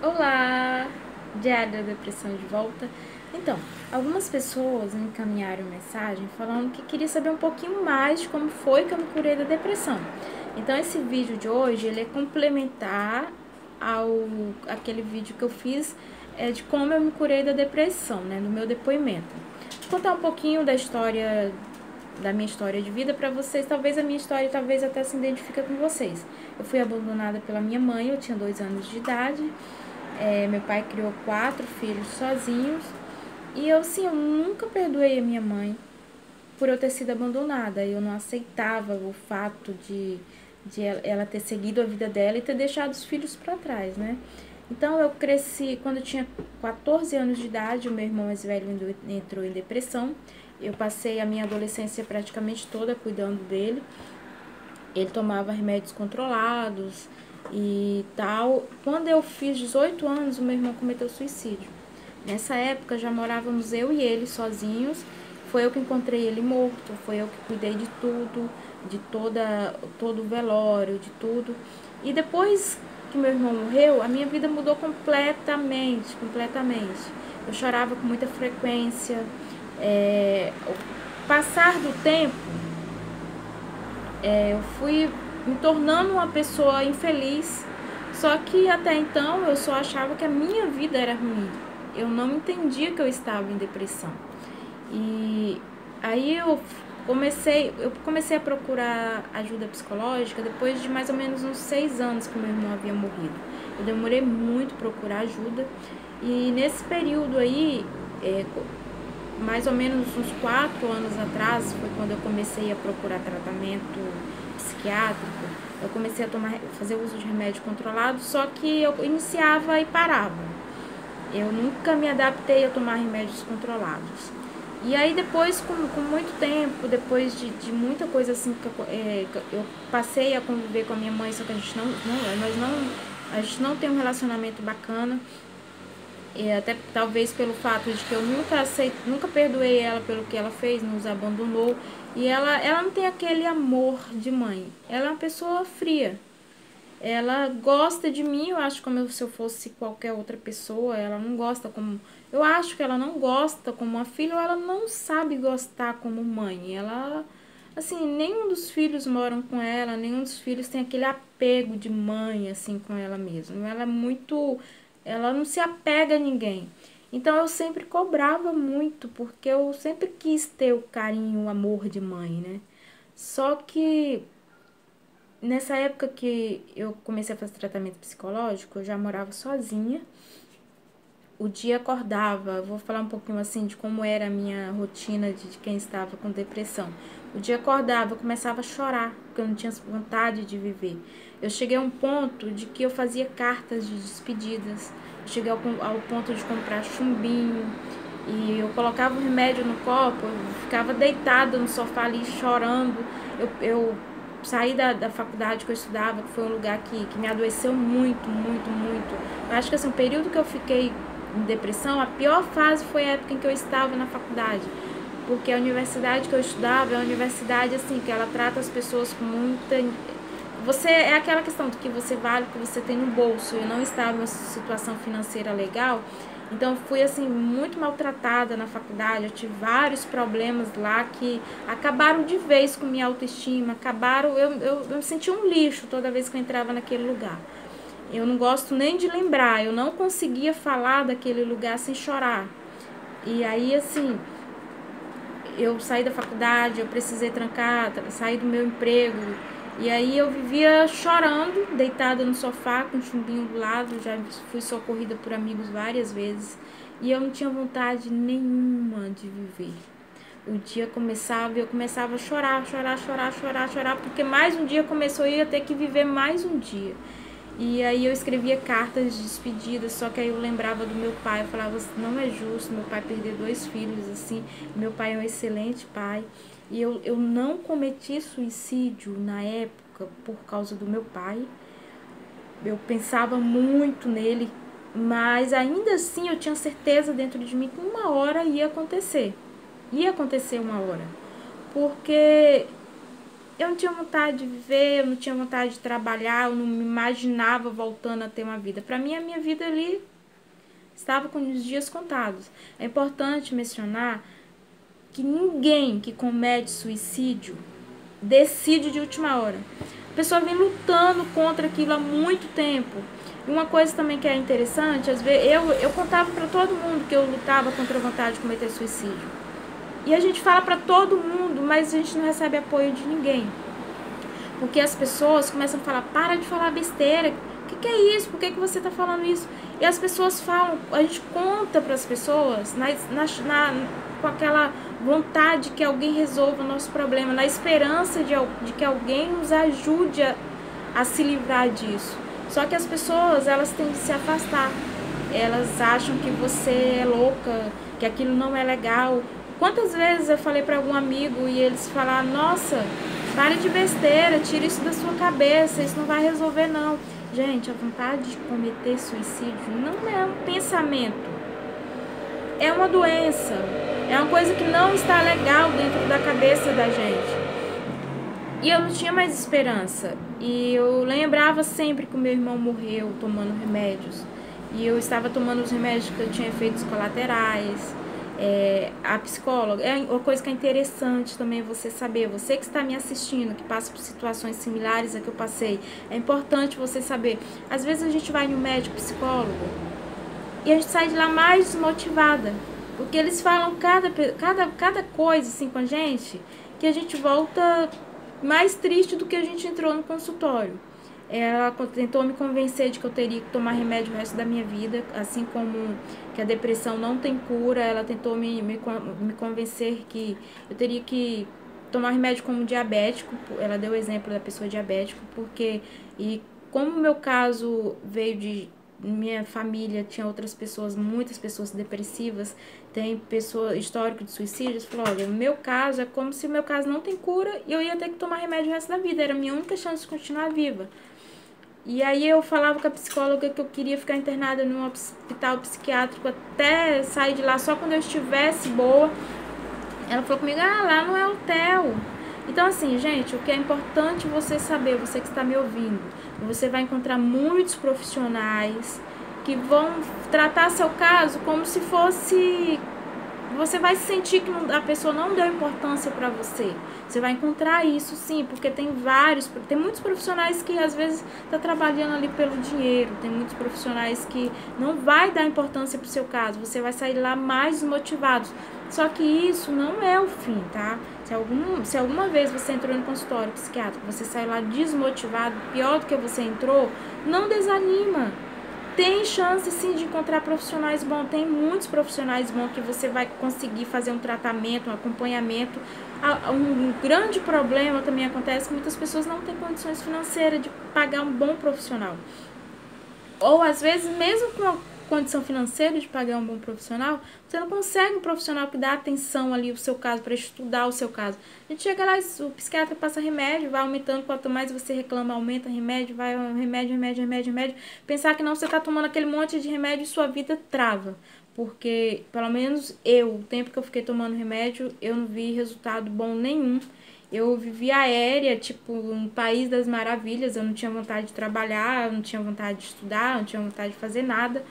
Olá, Diário da Depressão de volta. Então, algumas pessoas me encaminharam mensagem falando que queria saber um pouquinho mais de como foi que eu me curei da depressão. Então, esse vídeo de hoje, ele é complementar ao aquele vídeo que eu fiz de como eu me curei da depressão, né, do meu depoimento. Vou contar um pouquinho da minha história de vida para vocês. Talvez a minha história até se identifique com vocês. Eu fui abandonada pela minha mãe, eu tinha 2 anos de idade. Meu pai criou 4 filhos sozinhos. E eu nunca perdoei a minha mãe por eu ter sido abandonada. Eu não aceitava o fato de ela ter seguido a vida dela e ter deixado os filhos para trás, né? Então eu cresci, quando eu tinha 14 anos de idade, o meu irmão mais velho entrou em depressão. Eu passei a minha adolescência praticamente toda cuidando dele. Ele tomava remédios controlados e tal. Quando eu fiz 18 anos, o meu irmão cometeu suicídio. Nessa época já morávamos eu e ele sozinhos. Foi eu que encontrei ele morto, foi eu que cuidei de tudo, de todo o velório, de tudo. E depois que meu irmão morreu, a minha vida mudou completamente, completamente. Eu chorava com muita frequência. O passar do tempo, eu fui me tornando uma pessoa infeliz. Só que até então eu só achava que a minha vida era ruim. Eu não entendia que eu estava em depressão. E aí eu comecei a procurar ajuda psicológica depois de mais ou menos uns 6 anos que meu irmão havia morrido. Eu demorei muito para procurar ajuda. E nesse período aí, mais ou menos uns 4 anos atrás, foi quando eu comecei a procurar tratamento psiquiátrico. Eu comecei a fazer uso de remédio controlado, só que eu iniciava e parava. Eu nunca me adaptei a tomar remédios controlados. E aí depois, com muito tempo, depois de muita coisa assim, eu passei a conviver com a minha mãe, só que a gente a gente não tem um relacionamento bacana. E até talvez pelo fato de que eu nunca perdoei ela pelo que ela fez, nos abandonou. E ela não tem aquele amor de mãe. Ela é uma pessoa fria. Ela gosta de mim, eu acho, como se eu fosse qualquer outra pessoa. Ela não gosta como. Eu acho que ela não gosta como uma filha, ou ela não sabe gostar como mãe. Ela. Assim, nenhum dos filhos moram com ela, nenhum dos filhos tem aquele apego de mãe, assim, com ela mesma. Ela é muito. Ela não se apega a ninguém. Então eu sempre cobrava muito, porque eu sempre quis ter o carinho, o amor de mãe, né? Só que nessa época que eu comecei a fazer tratamento psicológico, eu já morava sozinha. O dia acordava, vou falar um pouquinho assim de como era a minha rotina de quem estava com depressão. O dia acordava, eu começava a chorar, porque eu não tinha vontade de viver. Eu cheguei a um ponto de que eu fazia cartas de despedidas. Eu cheguei ao ponto de comprar chumbinho. E eu colocava o remédio no copo, eu ficava deitada no sofá ali chorando. Eu saí da faculdade que eu estudava, que foi um lugar que me adoeceu muito, muito, muito. Eu acho que assim, o período que eu fiquei em depressão, a pior fase foi a época em que eu estava na faculdade. Porque a universidade que eu estudava é uma universidade assim, que ela trata as pessoas com muita. Você é aquela questão do que você vale, o que você tem no bolso. Eu não estava em uma situação financeira legal. Então eu fui assim muito maltratada na faculdade, eu tive vários problemas lá que acabaram de vez com minha autoestima, eu me senti um lixo toda vez que eu entrava naquele lugar. Eu não gosto nem de lembrar, eu não conseguia falar daquele lugar sem chorar. E aí assim, eu saí da faculdade, eu precisei trancar, sair do meu emprego. E aí eu vivia chorando, deitada no sofá, com um chumbinho do lado. Já fui socorrida por amigos várias vezes. E eu não tinha vontade nenhuma de viver. O dia começava e eu começava a chorar, chorar, chorar, chorar, chorar. Porque mais um dia começou e eu ia ter que viver mais um dia. E aí eu escrevia cartas de despedida, só que aí eu lembrava do meu pai, eu falava assim, não é justo meu pai perder 2 filhos assim, meu pai é um excelente pai. E eu não cometi suicídio na época por causa do meu pai. Eu pensava muito nele, mas ainda assim eu tinha certeza dentro de mim que uma hora ia acontecer. Ia acontecer uma hora. Porque eu não tinha vontade de viver, eu não tinha vontade de trabalhar, eu não me imaginava voltando a ter uma vida. Para mim, a minha vida ali estava com os dias contados. É importante mencionar que ninguém que comete suicídio decide de última hora. A pessoa vem lutando contra aquilo há muito tempo. E uma coisa também que é interessante, às vezes eu contava para todo mundo que eu lutava contra a vontade de cometer suicídio. E a gente fala para todo mundo, mas a gente não recebe apoio de ninguém. Porque as pessoas começam a falar, para de falar besteira, o que é isso? Por que você está falando isso? E as pessoas falam, a gente conta para as pessoas com aquela vontade que alguém resolva o nosso problema, na esperança de que alguém nos ajude a se livrar disso. Só que as pessoas, elas têm de se afastar. Elas acham que você é louca, que aquilo não é legal. Quantas vezes eu falei para algum amigo e eles falaram, nossa, pare de besteira, tira isso da sua cabeça, isso não vai resolver não. Gente, a vontade de cometer suicídio não é um pensamento, é uma doença, é uma coisa que não está legal dentro da cabeça da gente. E eu não tinha mais esperança, e eu lembrava sempre que o meu irmão morreu tomando remédios, e eu estava tomando os remédios que eu tinha efeitos colaterais. A psicóloga, é uma coisa que é interessante também você saber, você que está me assistindo, que passa por situações similares a que eu passei, é importante você saber. Às vezes a gente vai no médico, psicólogo, e a gente sai de lá mais desmotivada, porque eles falam cada coisa assim com a gente, que a gente volta mais triste do que a gente entrou no consultório. Ela tentou me convencer de que eu teria que tomar remédio o resto da minha vida, assim como que a depressão não tem cura. Ela tentou me convencer que eu teria que tomar remédio como diabético. Ela deu o exemplo da pessoa diabética, porque, e como o meu caso veio de minha família, tinha outras pessoas, muitas pessoas depressivas, tem pessoa histórico de suicídio, falou, olha, o meu caso é como se o meu caso não tem cura e eu ia ter que tomar remédio o resto da vida, era a minha única chance de continuar viva. E aí eu falava com a psicóloga que eu queria ficar internada num hospital psiquiátrico até sair de lá só quando eu estivesse boa. Ela falou comigo, lá não é hotel. Então assim, gente, o que é importante você saber, você que está me ouvindo, você vai encontrar muitos profissionais que vão tratar seu caso como se fosse... Você vai sentir que a pessoa não deu importância para você. Você vai encontrar isso sim, porque tem muitos profissionais que às vezes tá trabalhando ali pelo dinheiro, tem muitos profissionais que não vai dar importância pro seu caso, você vai sair lá mais desmotivado. Só que isso não é o fim, tá? Se alguma vez você entrou no consultório psiquiátrico, você saiu lá desmotivado, pior do que você entrou, não desanima. Tem chance sim de encontrar profissionais bons, tem muitos profissionais bons que você vai conseguir fazer um tratamento, um acompanhamento. Um grande problema também acontece que muitas pessoas não têm condições financeiras de pagar um bom profissional. Ou às vezes, mesmo com a condição financeira de pagar um bom profissional, você não consegue um profissional que dá atenção ali ao seu caso, para estudar o seu caso. A gente chega lá, o psiquiatra passa remédio, vai aumentando, quanto mais você reclama, aumenta remédio, vai remédio. Pensar que não, você está tomando aquele monte de remédio e sua vida trava. Porque, pelo menos o tempo que eu fiquei tomando remédio, eu não vi resultado bom nenhum. Eu vivi aérea, tipo, um país das maravilhas, eu não tinha vontade de trabalhar, eu não tinha vontade de estudar, eu não tinha vontade de fazer nada.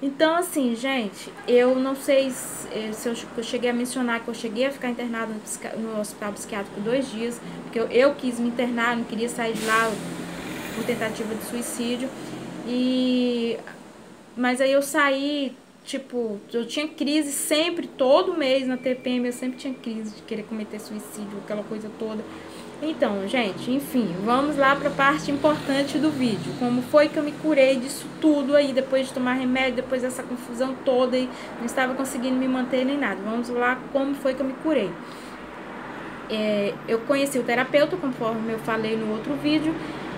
Então, assim, gente, eu não sei se eu cheguei a mencionar que eu cheguei a ficar internada no hospital psiquiátrico 2 dias, porque eu quis me internar, não queria sair de lá por tentativa de suicídio. Mas aí eu saí, tipo, eu tinha crise sempre, todo mês na TPM, eu sempre tinha crise de querer cometer suicídio, aquela coisa toda. Então, gente, enfim, vamos lá para a parte importante do vídeo. Como foi que eu me curei disso tudo aí, depois de tomar remédio, depois dessa confusão toda e não estava conseguindo me manter nem nada. Vamos lá, como foi que eu me curei. Eu conheci o terapeuta, conforme eu falei no outro vídeo.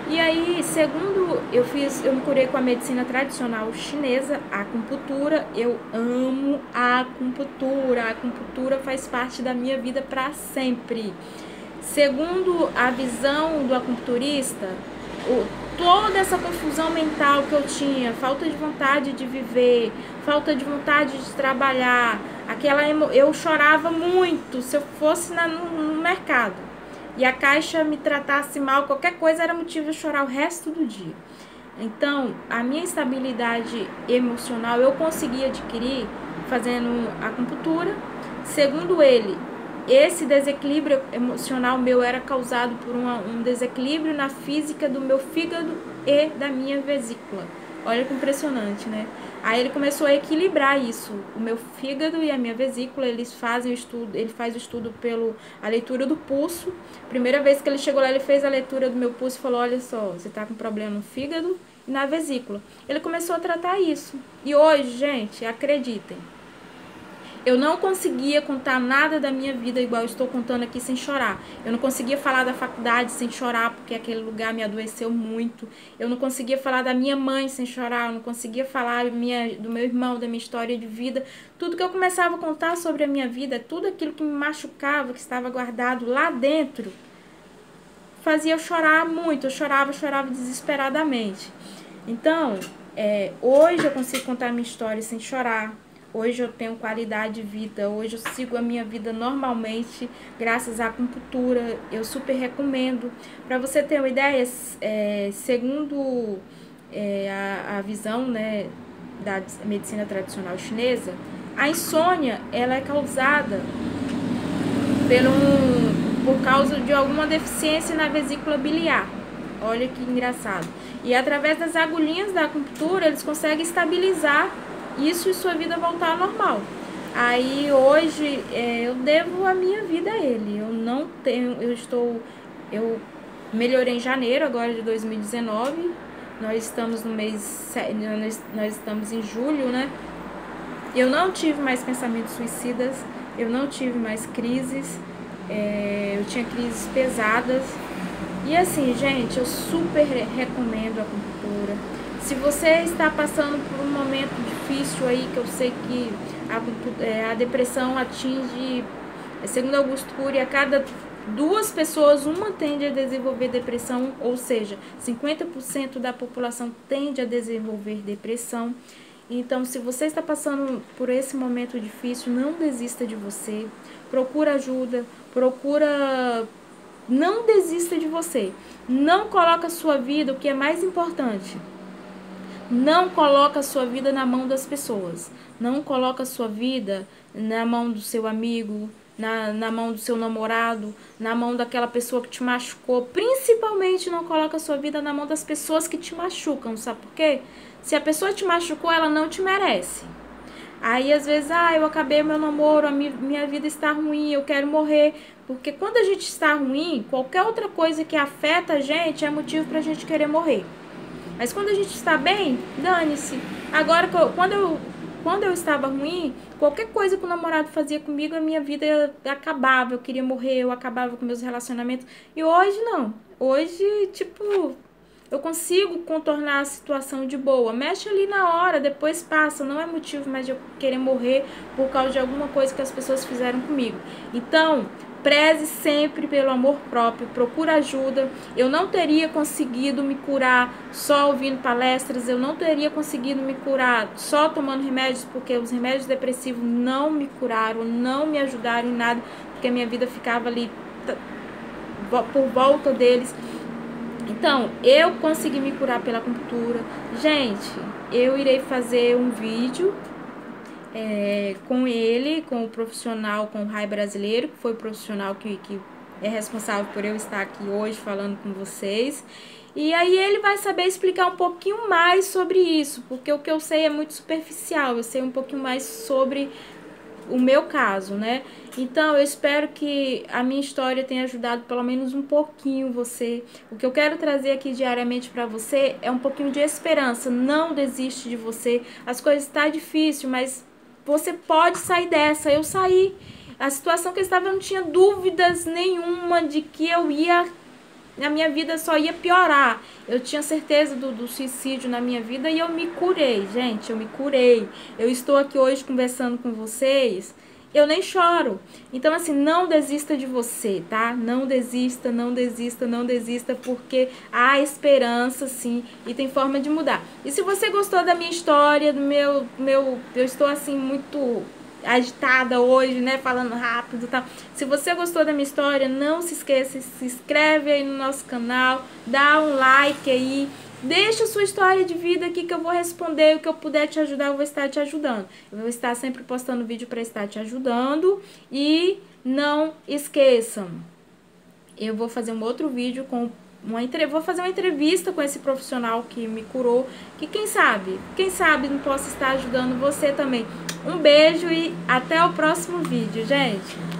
E aí, segundo eu me curei com a medicina tradicional chinesa, a acupuntura. Eu amo a acupuntura faz parte da minha vida para sempre. Segundo a visão do acupunturista, toda essa confusão mental que eu tinha, falta de vontade de viver, falta de vontade de trabalhar, eu chorava muito se eu fosse no mercado. e a caixa me tratasse mal, qualquer coisa era motivo de chorar o resto do dia. Então, a minha estabilidade emocional eu consegui adquirir fazendo acupuntura. Segundo ele, esse desequilíbrio emocional meu era causado por um desequilíbrio na física do meu fígado e da minha vesícula. Olha que impressionante, né? Aí ele começou a equilibrar isso. O meu fígado e a minha vesícula, eles fazem o estudo, ele faz o estudo a leitura do pulso. Primeira vez que ele chegou lá, ele fez a leitura do meu pulso e falou: olha só, você tá com problema no fígado e na vesícula. Ele começou a tratar isso. E hoje, gente, acreditem, eu não conseguia contar nada da minha vida igual eu estou contando aqui sem chorar. Eu não conseguia falar da faculdade sem chorar, porque aquele lugar me adoeceu muito. Eu não conseguia falar da minha mãe sem chorar. Eu não conseguia falar do meu irmão, da minha história de vida. Tudo que eu começava a contar sobre a minha vida, tudo aquilo que me machucava, que estava guardado lá dentro, fazia eu chorar muito. Eu chorava desesperadamente. Então, hoje eu consigo contar a minha história sem chorar. Hoje eu tenho qualidade de vida, hoje eu sigo a minha vida normalmente, graças à acupuntura. Eu super recomendo. Para você ter uma ideia, segundo a visão, né, da medicina tradicional chinesa, a insônia ela é causada por causa de alguma deficiência na vesícula biliar. Olha que engraçado. E através das agulhinhas da acupuntura, eles conseguem estabilizar isso e sua vida voltar ao normal. Aí hoje eu devo a minha vida a ele. Eu não tenho, eu melhorei em janeiro agora de 2019. Nós estamos no mês, nós estamos em julho, né? Eu não tive mais pensamentos suicidas, eu não tive mais crises, eu tinha crises pesadas. E assim, gente, eu super recomendo a acupuntura. Se você está passando por um momento difícil aí, que eu sei que a depressão atinge, segundo Augusto Cury, a cada 2 pessoas, uma tende a desenvolver depressão, ou seja, 50% da população tende a desenvolver depressão. Então, se você está passando por esse momento difícil, não desista de você, procura ajuda, não desista de você, não coloque a sua vida, o que é mais importante, não coloca a sua vida na mão das pessoas. Não coloca a sua vida na mão do seu amigo, na mão do seu namorado, na mão daquela pessoa que te machucou. Principalmente não coloca a sua vida na mão das pessoas que te machucam. Sabe por quê? Se a pessoa te machucou, ela não te merece. Aí às vezes, eu acabei meu namoro, minha vida está ruim, eu quero morrer. Porque quando a gente está ruim, qualquer outra coisa que afeta a gente é motivo pra gente querer morrer. Mas quando a gente está bem, dane-se. Agora, quando eu estava ruim, qualquer coisa que o namorado fazia comigo, a minha vida acabava. Eu queria morrer, eu acabava com meus relacionamentos. E hoje não. Hoje, eu consigo contornar a situação de boa. Mexe ali na hora, depois passa. Não é motivo mais de eu querer morrer por causa de alguma coisa que as pessoas fizeram comigo. Então, preze sempre pelo amor próprio, procura ajuda. Eu não teria conseguido me curar só ouvindo palestras, eu não teria conseguido me curar só tomando remédios, porque os remédios depressivos não me curaram, não me ajudaram em nada, porque a minha vida ficava ali por volta deles. Então, eu consegui me curar pela acupuntura. Gente, eu irei fazer um vídeo com ele, com o profissional, com o Rai brasileiro, que foi o profissional que é responsável por eu estar aqui hoje falando com vocês. E aí ele vai saber explicar um pouquinho mais sobre isso, porque o que eu sei é muito superficial, eu sei um pouquinho mais sobre o meu caso, né? Então, eu espero que a minha história tenha ajudado pelo menos um pouquinho você. O que eu quero trazer aqui diariamente para você é um pouquinho de esperança. Não desiste de você. As coisas estão difíceis, mas você pode sair dessa. Eu saí. A situação que eu estava, eu não tinha dúvidas nenhuma de que a minha vida só ia piorar. Eu tinha certeza do suicídio na minha vida e eu me curei, gente, eu me curei. Eu estou aqui hoje conversando com vocês, eu nem choro. Então, assim, não desista de você, tá? Não desista, não desista, não desista, porque há esperança, sim, e tem forma de mudar. E se você gostou da minha história, eu estou, assim, muito agitada hoje, né? Falando rápido e tal. Se você gostou da minha história, não se esqueça, se inscreve aí no nosso canal, dá um like aí. Deixa a sua história de vida aqui que eu vou responder. O que eu puder te ajudar, eu vou estar te ajudando. Eu vou estar sempre postando vídeo para estar te ajudando. E não esqueçam, eu vou fazer um outro vídeo com vou fazer uma entrevista com esse profissional que me curou, que quem sabe não posso estar ajudando você também. Um beijo e até o próximo vídeo, gente.